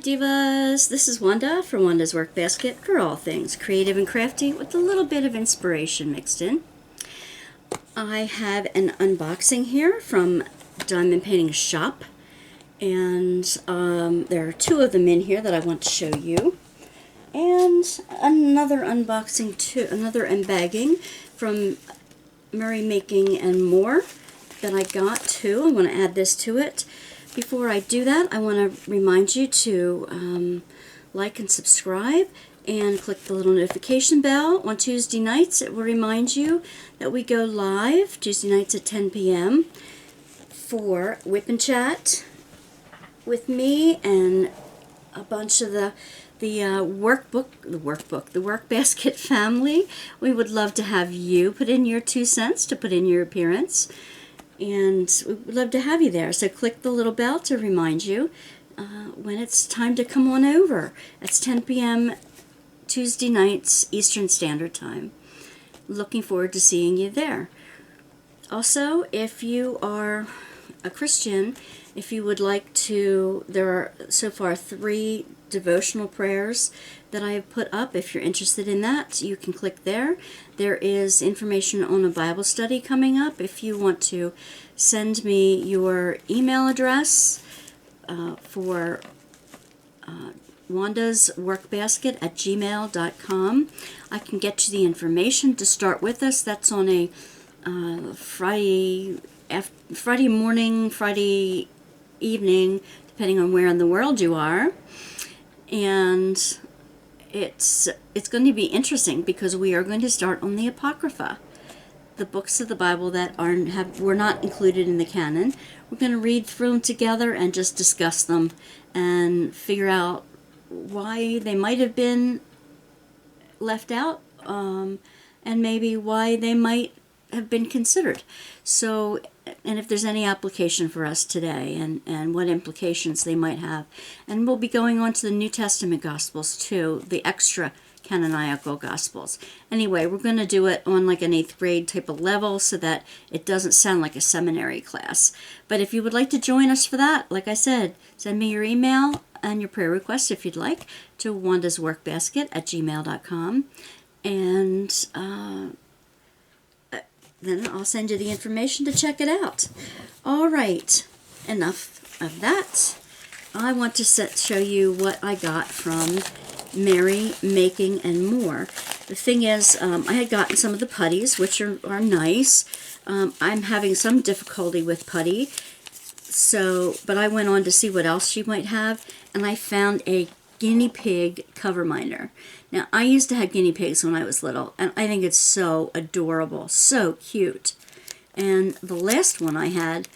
Divas, this is Wanda from Wanda's Workbasket for all things creative and crafty with a little bit of inspiration mixed in. I have an unboxing here from Diamond Painting Shop, and there are two of them in here that I want to show you. And another unboxing too, another unbagging from Merry Making and More that I got too. I want to add this to it. Before I do that, I want to remind you to like and subscribe and click the little notification bell. On Tuesday nights, it will remind you that we go live Tuesday nights at 10 p.m. for Whip and Chat with me and a bunch of the Workbasket family. We would love to have you put in your 2 cents to put in your appearance. And we would love to have you there. So click the little bell to remind you when it's time to come on over. It's 10 p.m. Tuesday nights, Eastern Standard Time. Looking forward to seeing you there. Also, if you are a Christian, if you would like to, there are so far 3 devotional prayers that I have put up. If you're interested in that, you can click there. There is information on a Bible study coming up. If you want to send me your email address for Wandasworkbasket@gmail.com, I can get you the information to start with us. That's on a Friday morning, Friday evening, depending on where in the world you are. And it's going to be interesting because we are going to start on the Apocrypha, the books of the Bible that were not included in the canon. We're going to read through them together and just discuss them and figure out why they might have been left out, and maybe why they might have been considered. So, and if there's any application for us today, and what implications they might have. And we'll be going on to the New Testament Gospels too, the extra canonical Gospels. Anyway, we're going to do it on like an 8th grade type of level so that it doesn't sound like a seminary class. But if you would like to join us for that, like I said, send me your email and your prayer requests if you'd like to wandasworkbasket@gmail.com. And then I'll send you the information to check it out. All right, enough of that. I want to show you what I got from Merry Making and More. The thing is, I had gotten some of the putties, which are nice. I'm having some difficulty with putty, but I went on to see what else she might have, and I found a guinea pig cover minder. Now, I used to have guinea pigs when I was little, and I think it's so adorable, so cute. And the last one I had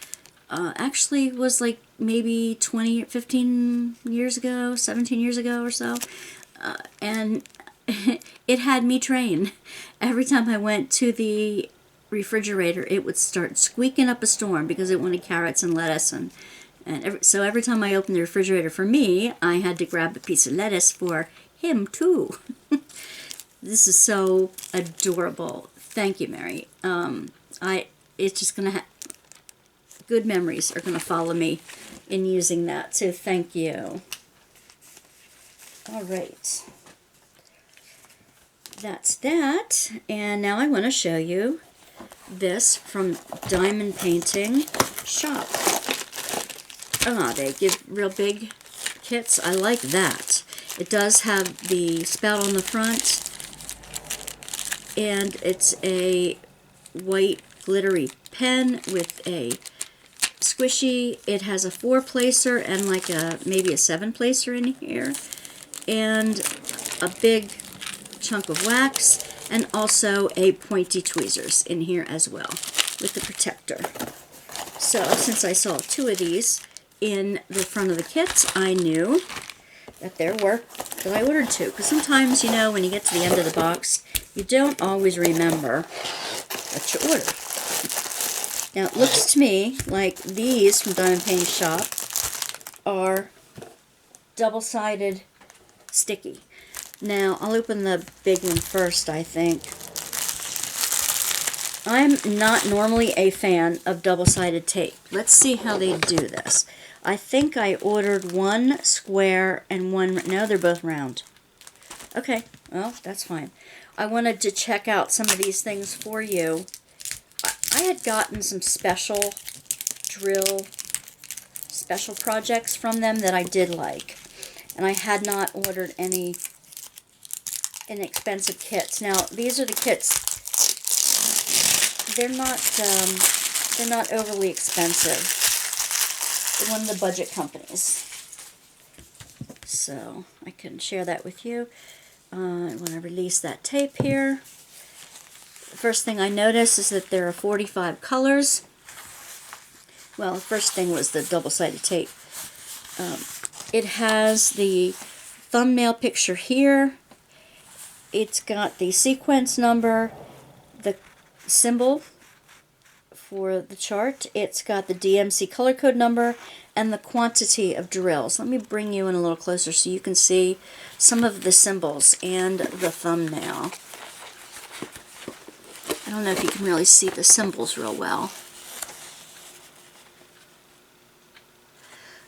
actually was like maybe 15 years ago, 17 years ago or so, and it had me trained. Every time I went to the refrigerator, it would start squeaking up a storm because it wanted carrots and lettuce, so every time I opened the refrigerator for me, I had to grab a piece of lettuce for him too. This is so adorable. Thank you, Mary. It's just gonna good memories are gonna follow me in using that. So thank you. All right, that's that. And now I want to show you this from Diamond Painting Shop. They give real big kits. I like that. It does have the spout on the front, and it's a white glittery pen with a squishy. It has a 4-placer and like maybe a 7-placer in here, and a big chunk of wax, and also a pointy tweezers in here as well with the protector. So since I saw 2 of these in the front of the kits, I knew that I ordered 2. Because sometimes, you know, when you get to the end of the box, you don't always remember what you ordered. Now, it looks to me like these from Diamond Painting Shop are double-sided sticky. Now, I'll open the big one first, I think. I'm not normally a fan of double-sided tape. Let's see how they do this. I think I ordered one square and one, no, they're both round. Okay, well, that's fine. I wanted to check out some of these things for you. I had gotten some special projects from them that I did like. And I had not ordered any inexpensive kits. Now, these are the kits. They're not overly expensive. They're one of the budget companies. So, I can share that with you. I want to release that tape here. The first thing I noticed is that there are 45 colors. Well, the first thing was the double-sided tape. It has the thumbnail picture here. It's got the sequence number, the symbol for the chart. It's got the DMC color code number and the quantity of drills. Let me bring you in a little closer so you can see some of the symbols and the thumbnail. I don't know if you can really see the symbols real well.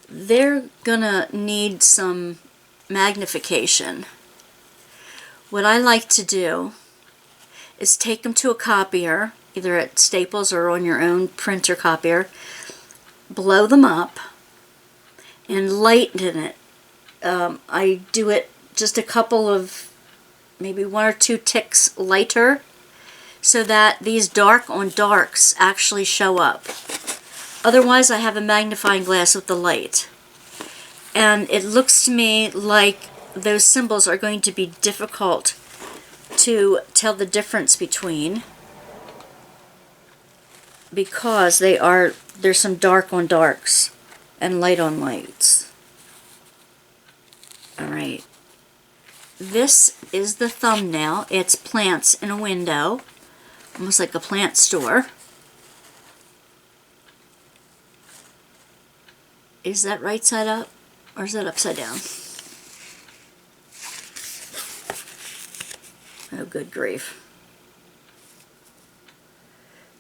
They're gonna need some magnification. What I like to do is take them to a copier, either at Staples or on your own printer copier, blow them up, and lighten it. I do it just a couple of, maybe 1 or 2 ticks lighter, so that these dark on darks actually show up. Otherwise, I have a magnifying glass with the light. And it looks to me like those symbols are going to be difficult to tell the difference between, because there's some dark on darks and light on lights. Alright. This is the thumbnail. It's plants in a window, almost like a plant store. Is that right side up, or is that upside down? Oh, good grief.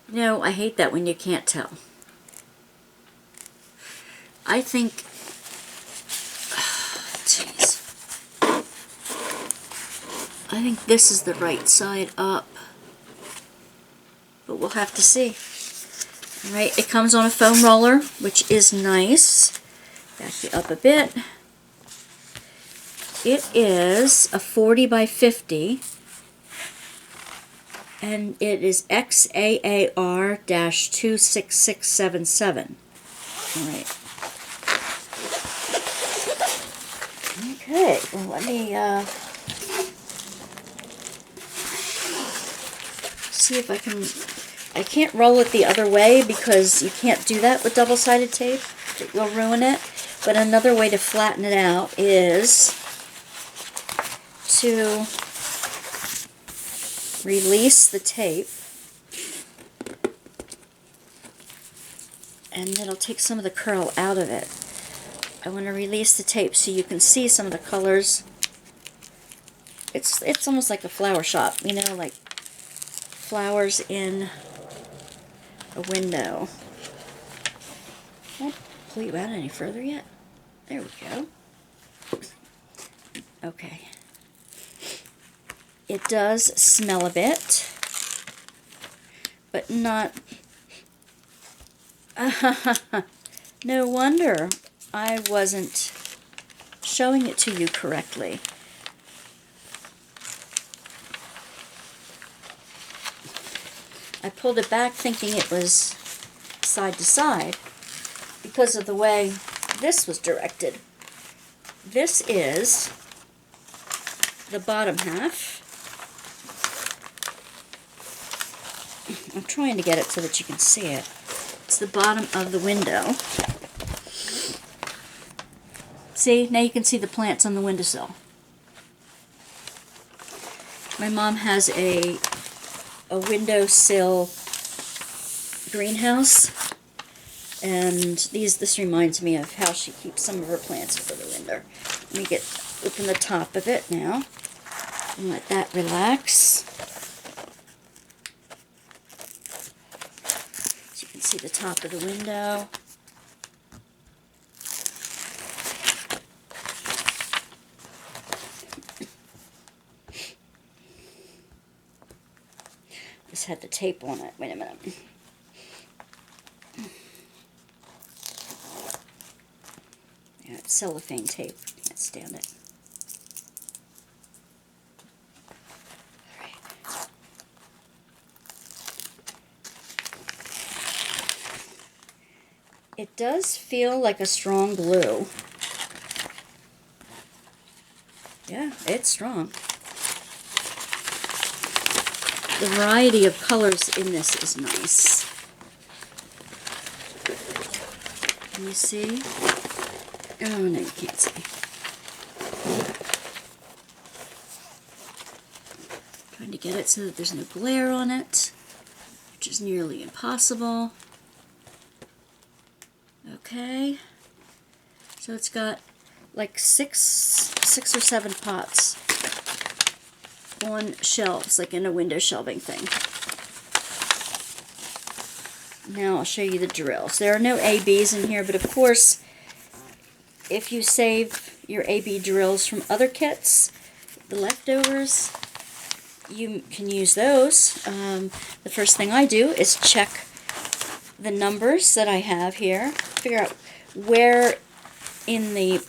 No, I hate that when you can't tell. I think, jeez. I think this is the right side up, but we'll have to see. Alright, it comes on a foam roller, which is nice. Back you up a bit. It is a 40 by 50, and it is XAAR-26677. Alright. Okay, well, let me see if I can't roll it the other way because you can't do that with double-sided tape. You'll ruin it. But another way to flatten it out is to release the tape, and it'll take some of the curl out of it. I want to release the tape so you can see some of the colors. It's almost like a flower shop, you know, like flowers in a window. Won't pull you out any further yet. There we go. Okay. It does smell a bit, but not... No wonder I wasn't showing it to you correctly. I pulled it back thinking it was side to side because of the way this was directed. This is the bottom half. I'm trying to get it so that you can see it. It's the bottom of the window. See, now you can see the plants on the windowsill. My mom has a windowsill greenhouse, and this reminds me of how she keeps some of her plants for the winter. Let me open the top of it now and let that relax. see the top of the window. This had the tape on it. Wait a minute. Yeah, it's cellophane tape. Can't stand it. All right. It does feel like a strong blue. Yeah, it's strong. The variety of colors in this is nice. Can you see? Oh, no, you can't see. Trying to get it so that there's no glare on it, which is nearly impossible. Okay. So it's got like six or seven pots on shelves, like in a window shelving thing. Now I'll show you the drills. There are no ABs in here, but of course, if you save your AB drills from other kits, the leftovers, you can use those. The first thing I do is check the numbers that I have here, figure out where in the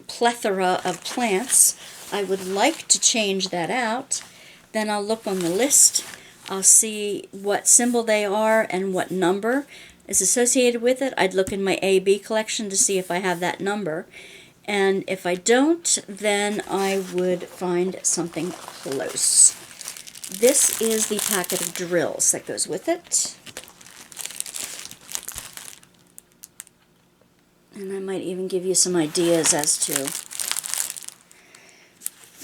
plethora of plants I would like to change that out. Then I'll look on the list. I'll see what symbol they are and what number is associated with it. I'd look in my AB collection to see if I have that number. And if I don't, then I would find something close. This is the packet of drills that goes with it. And I might even give you some ideas as to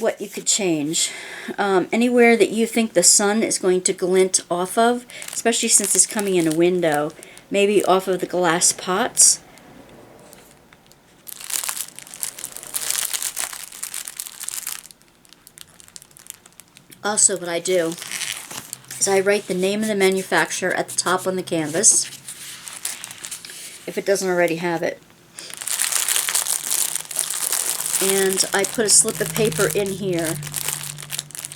what you could change. Anywhere that you think the sun is going to glint off of, especially since it's coming in a window, maybe off of the glass pots. Also, what I do is I write the name of the manufacturer at the top on the canvas, if it doesn't already have it. And I put a slip of paper in here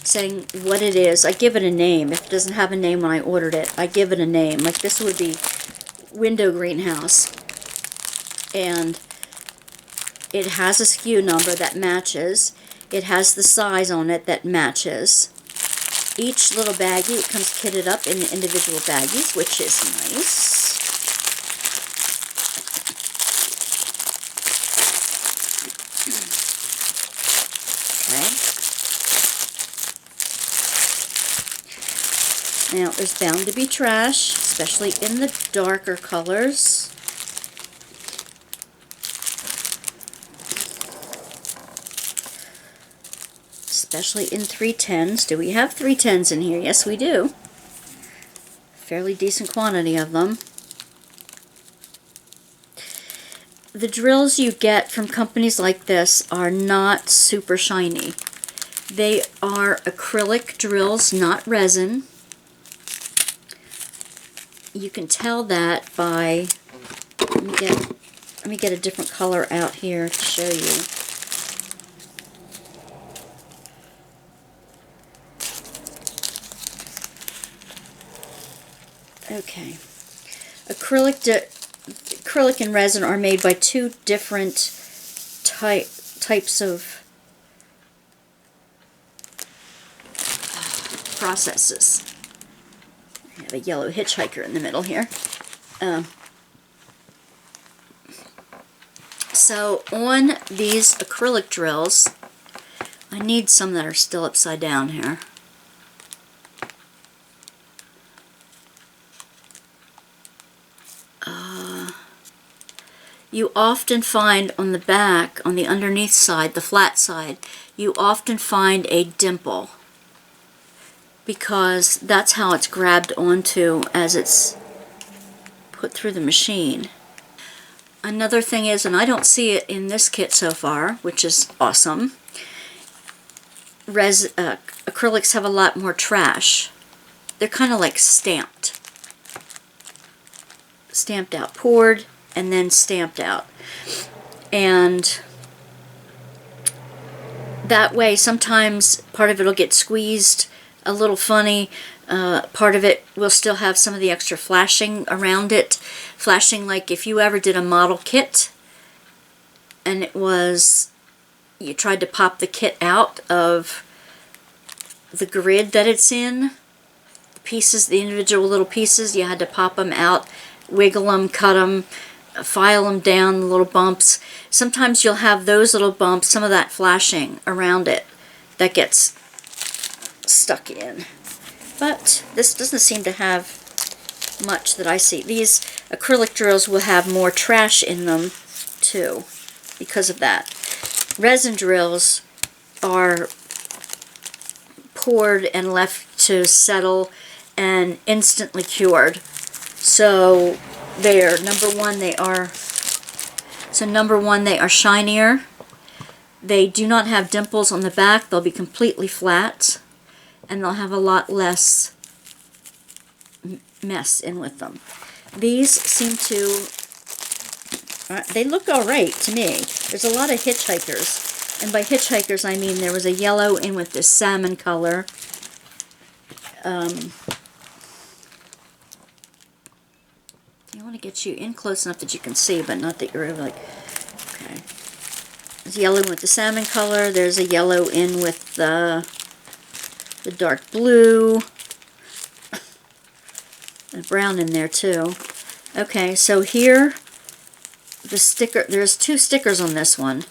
saying what it is. I give it a name. If it doesn't have a name when I ordered it, I give it a name. Like this would be window greenhouse. And it has a SKU number that matches. It has the size on it that matches. Each little baggie, it comes kitted up in the individual baggies, which is nice. Now, there's bound to be trash, especially in the darker colors. Especially in 310s. Do we have 310s in here? Yes, we do. Fairly decent quantity of them. The drills you get from companies like this are not super shiny. They are acrylic drills, not resin. You can tell that by, let me get a different color out here to show you. Okay. Acrylic and resin are made by two different types of processes. I have a yellow hitchhiker in the middle here. So on these acrylic drills, I need some that are still upside down here. You often find on the back, on the underneath side, the flat side, you often find a dimple, because that's how it's grabbed onto as it's put through the machine. Another thing is, and I don't see it in this kit so far, which is awesome, acrylics have a lot more trash. They're kind of like stamped. stamped out, poured and then stamped out. And that way sometimes part of it will get squeezed a little funny. Part of it will still have some of the extra flashing around it. Flashing like if you ever did a model kit and it was, you tried to pop the kit out of the grid that it's in, the pieces, the individual little pieces, you had to pop them out, wiggle them, cut them, file them down, the little bumps. Sometimes you'll have those little bumps, some of that flashing around it that gets stuck in. But this doesn't seem to have much that I see. These acrylic drills will have more trash in them too because of that. Resin drills are poured and left to settle and instantly cured. So they're number one, they are shinier. They do not have dimples on the back. They'll be completely flat, and they'll have a lot less mess in with them. These seem to, they look all right to me. There's a lot of hitchhikers, and by hitchhikers I mean there was a yellow in with this salmon color. I want to get you in close enough that you can see, but not that you're like, okay. There's yellow with the salmon color. There's a yellow in with the dark blue. And brown in there too. Okay, so here, the sticker, there's two stickers on this one.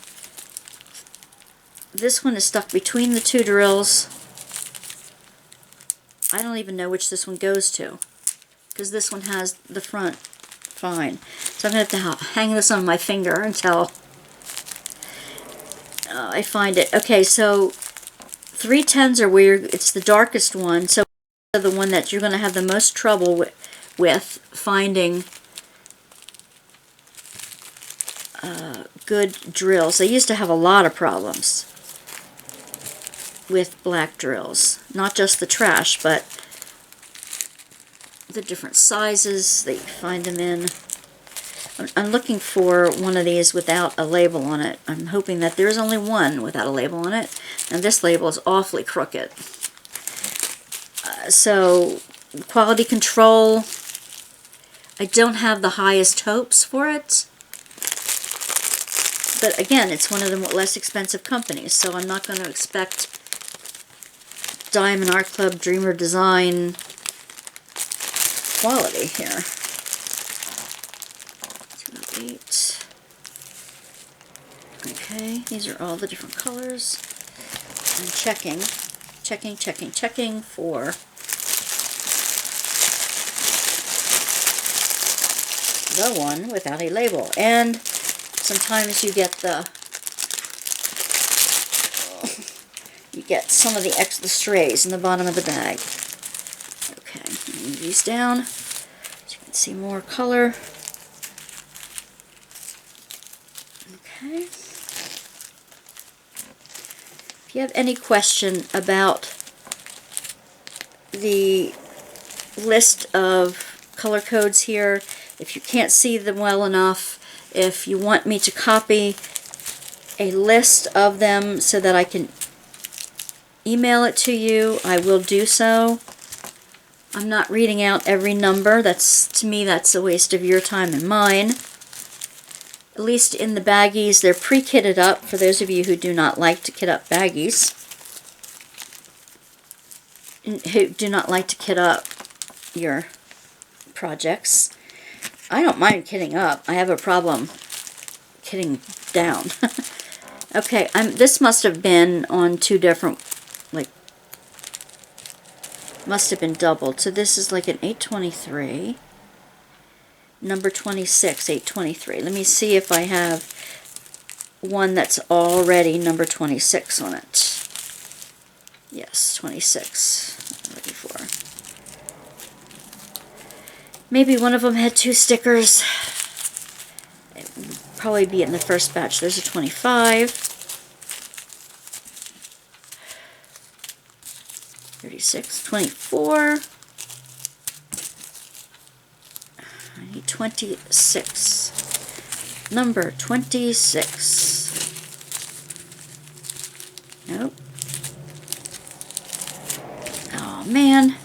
This one is stuck between the two drills. I don't even know which this one goes to, because this one has the front fine. So I'm going to have to hang this on my finger until I find it. Okay, so 310s are where it's the darkest one, so the one that you're going to have the most trouble with finding good drills. They used to have a lot of problems with black drills. Not just the trash, but the different sizes that you find them in. I'm looking for one of these without a label on it. I'm hoping that there's only one without a label on it, and this label is awfully crooked. So, quality control, I don't have the highest hopes for it. But again, it's one of the less expensive companies, so I'm not going to expect Diamond Art Club Dreamer Design quality here. 208. Okay, these are all the different colors. I'm checking for the one without a label. And sometimes you get some of the strays in the bottom of the bag. Okay, move these down so you can see more color. Okay. If you have any question about the list of color codes here, if you can't see them well enough, if you want me to copy a list of them so that I can email it to you, I will do so. I'm not reading out every number. To me, that's a waste of your time and mine. At least in the baggies, they're pre-kitted up for those of you who do not like to kit up baggies. Who do not like to kit up your projects. I don't mind kitting up. I have a problem kitting down. Okay, this must have been on two different, like, must have been doubled. So this is like an 823. Number 26, 823. Let me see if I have one that's already number 26 on it. Yes, 26. I'm looking for. Maybe one of them had two stickers. It would probably be in the first batch. There's a 25. 36, 24. I need 26. Number 26. Nope. Oh, man.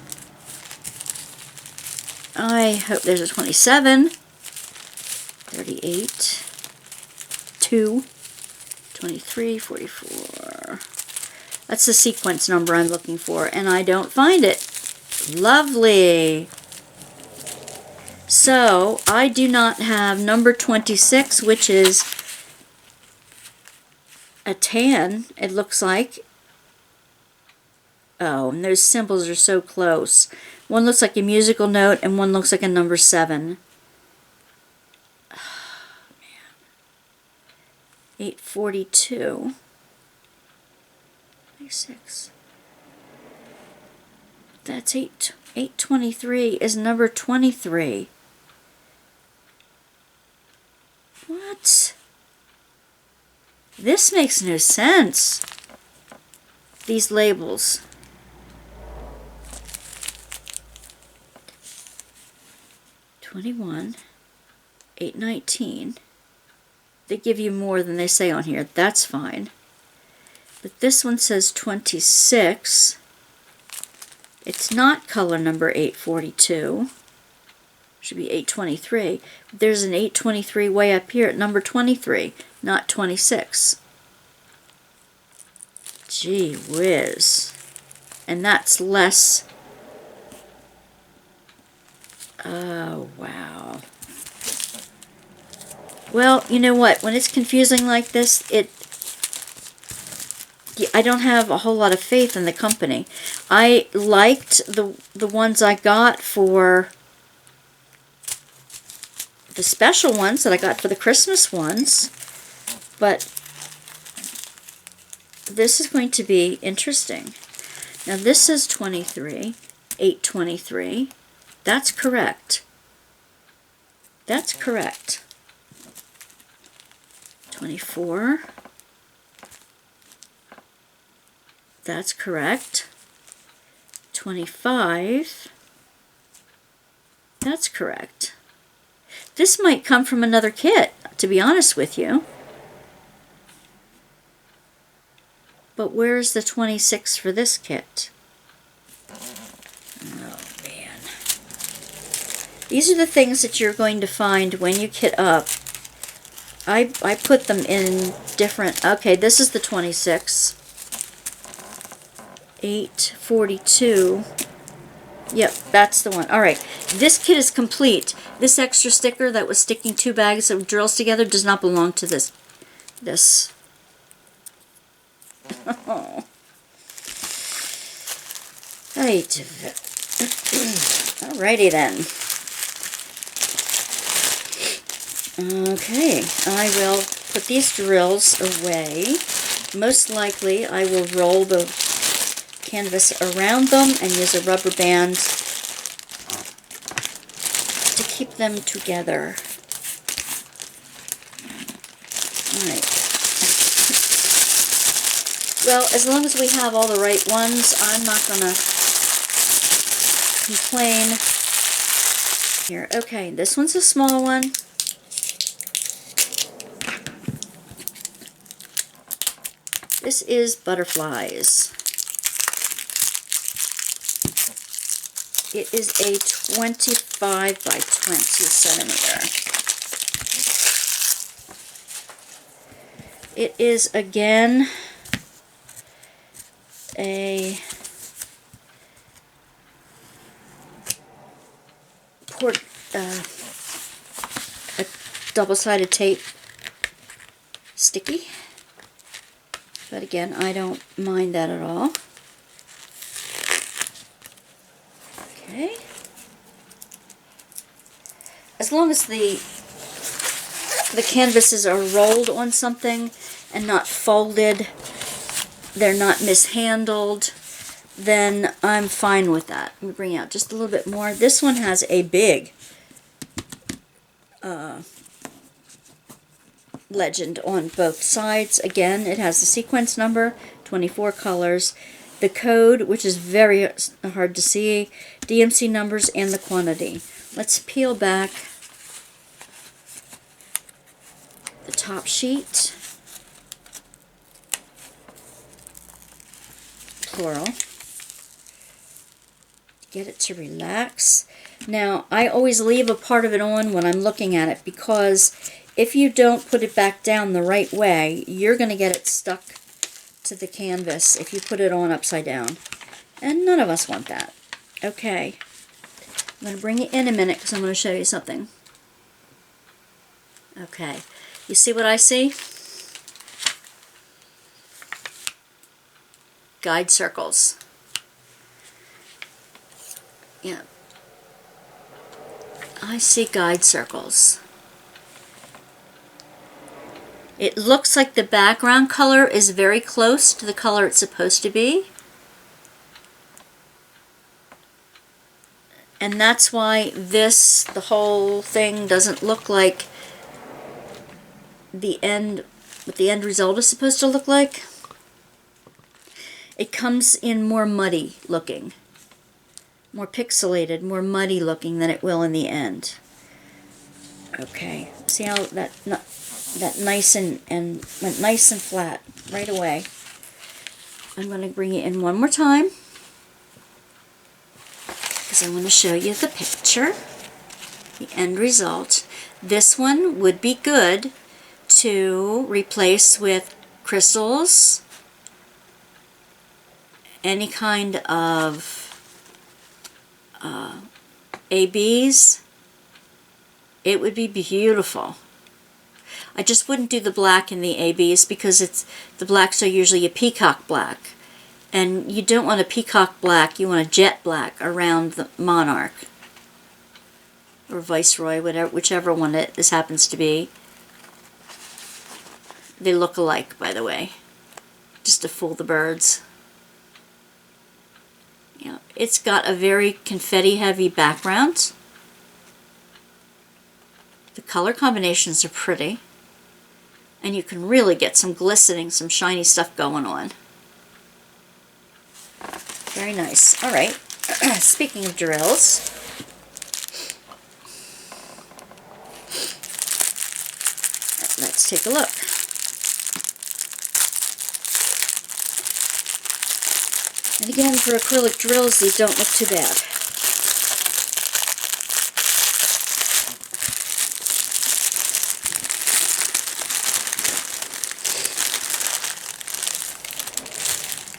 I hope there's a 27. 38. 2. 23, 44. That's the sequence number I'm looking for, and I don't find it. Lovely. So, I do not have number 26, which is a tan, it looks like. Oh, and those symbols are so close. One looks like a musical note, and one looks like a number 7. Oh, man. 842. 26. That's 823 is number 23. What? This makes no sense. These labels. $21, $8.19. They give you more than they say on here. That's fine. But this one says 26. It's not color number 842. Should be 823. There's an 823 way up here at number 23, not 26. Gee whiz. And that's less. Oh, wow. Well, you know what? When it's confusing like this, I don't have a whole lot of faith in the company. I liked the ones I got for the special ones that I got for the Christmas ones, but this is going to be interesting. Now this says 23, 823. That's correct. That's correct. 24. That's correct. 25. That's correct. This might come from another kit, to be honest with you. But where's the 26 for this kit? Oh, man. These are the things that you're going to find when you kit up. I put them in different... Okay, this is the 26. 842. Yep, that's the one. Alright, this kit is complete. This extra sticker that was sticking 2 bags of drills together does not belong to this. Oh. Right. Alrighty then. Okay, I will put these drills away. Most likely I will roll the canvas around them and use a rubber band to keep them together. Alright. Well, as long as we have all the right ones, I'm not going to complain. Here, okay, this one's a small one. This is butterflies. It is a 25 by 20 centimeter. It is again a double-sided tape sticky. But again, I don't mind that at all. Okay. As long as the canvases are rolled on something and not folded, they're not mishandled, then I'm fine with that. Let me bring out just a little bit more. This one has a big legend on both sides. Again, it has the sequence number, 24 colors, the code, which is very hard to see, DMC numbers, and the quantity. Let's peel back top sheet, plural. Get it to relax. Now, I always leave a part of it on when I'm looking at it, because if you don't put it back down the right way, you're going to get it stuck to the canvas if you put it on upside down. And none of us want that. Okay. I'm going to bring it in a minute because I'm going to show you something. Okay. You see what I see? Guide circles. Yeah. I see guide circles. It looks like the background color is very close to the color it's supposed to be. And that's why the whole thing doesn't look like what the end result is supposed to look like. It comes in more muddy looking. More pixelated, more muddy looking than it will in the end. Okay, see how that nice and went nice and flat right away. I'm going to bring it in one more time because I want to show you the picture, the end result. This one would be good to replace with crystals, any kind of ABs. It would be beautiful. I just wouldn't do the black in the ABs because the blacks are usually a peacock black, and you don't want a peacock black, you want a jet black around the monarch or viceroy, whichever one this happens to be. They look alike, by the way, just to fool the birds. Yeah, it's got a very confetti-heavy background. The color combinations are pretty. And you can really get some glistening, some shiny stuff going on. Very nice. All right. Speaking of drills, let's take a look. And again, for acrylic drills, these don't look too bad.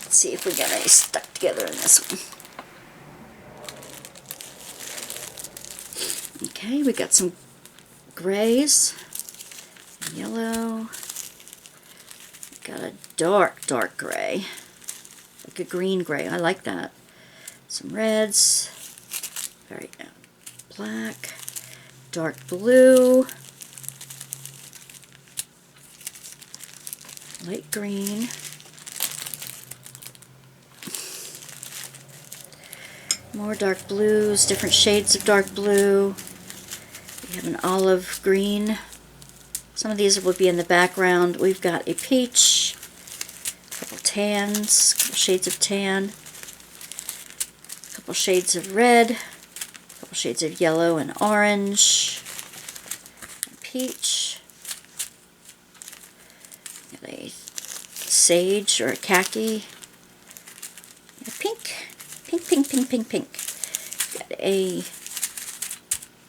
Let's see if we get any stuck together in this one. Okay, we got some grays, yellow, got a dark gray. Like a green gray. I like that. Some reds. Very black. Dark blue. Light green. More dark blues. Different shades of dark blue. We have an olive green. Some of these will be in the background. We've got a peach. Couple tans, couple shades of tan, couple shades of red, couple shades of yellow and orange, and peach, got a sage or a khaki, a pink, got a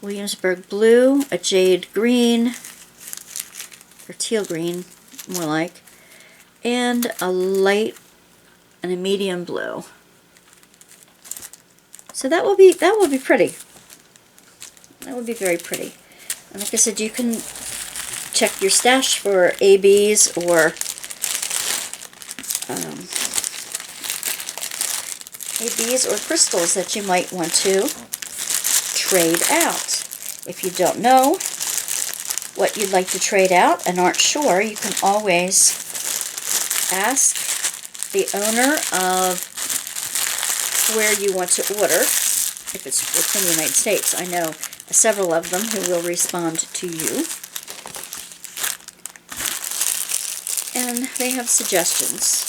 Williamsburg blue, a jade green, or teal green, more like, and a light and a medium blue. So that will be pretty. That would be very pretty. And like I said, you can check your stash for ABs or crystals that you might want to trade out. If you don't know what you'd like to trade out and aren't sure, you can always ask the owner of where you want to order, if it's within the United States. I know several of them who will respond to you. And they have suggestions.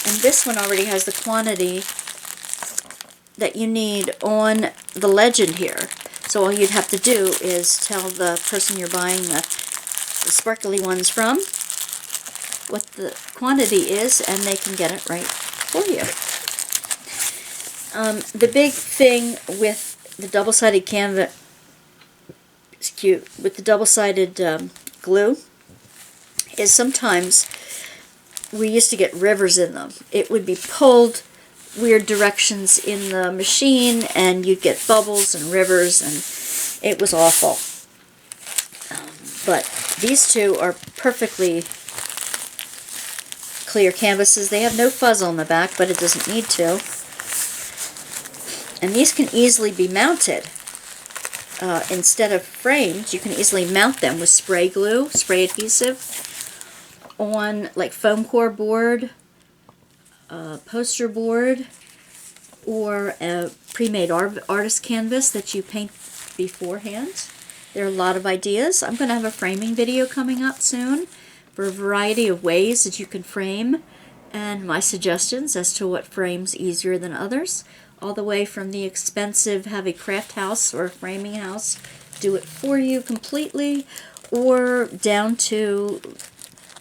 And this one already has the quantity that you need on the legend here. So all you'd have to do is tell the person you're buying the sparkly ones from, what the quantity is, and they can get it right for you. The big thing with the double-sided canvas, it's cute, with the double-sided glue, is sometimes we used to get rivers in them. It would be pulled weird directions in the machine, and you'd get bubbles and rivers, and it was awful. But these two are perfectly clear canvases. They have no fuzz on the back, but it doesn't need to. And these can easily be mounted. Instead of framed, you can easily mount them with spray glue, spray adhesive, on like foam core board, poster board, or a pre-made artist canvas that you paint beforehand. There are a lot of ideas. I'm going to have a framing video coming up soon for a variety of ways that you can frame, and my suggestions as to what frames easier than others, all the way from the expensive, have a craft house or a framing house do it for you completely, or down to,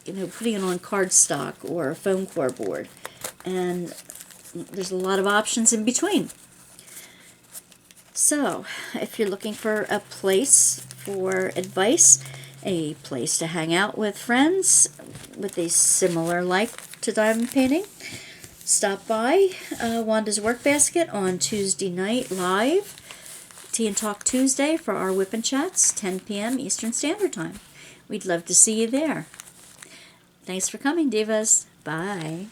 you know, putting it on cardstock or a foam core board. And there's a lot of options in between. So, if you're looking for a place for advice, a place to hang out with friends with a similar like to diamond painting, stop by Wanda's Workbasket on Tuesday night live, Tea and Talk Tuesday, for our Whip and Chats, 10 p.m. Eastern Standard Time. We'd love to see you there. Thanks for coming, Divas. Bye.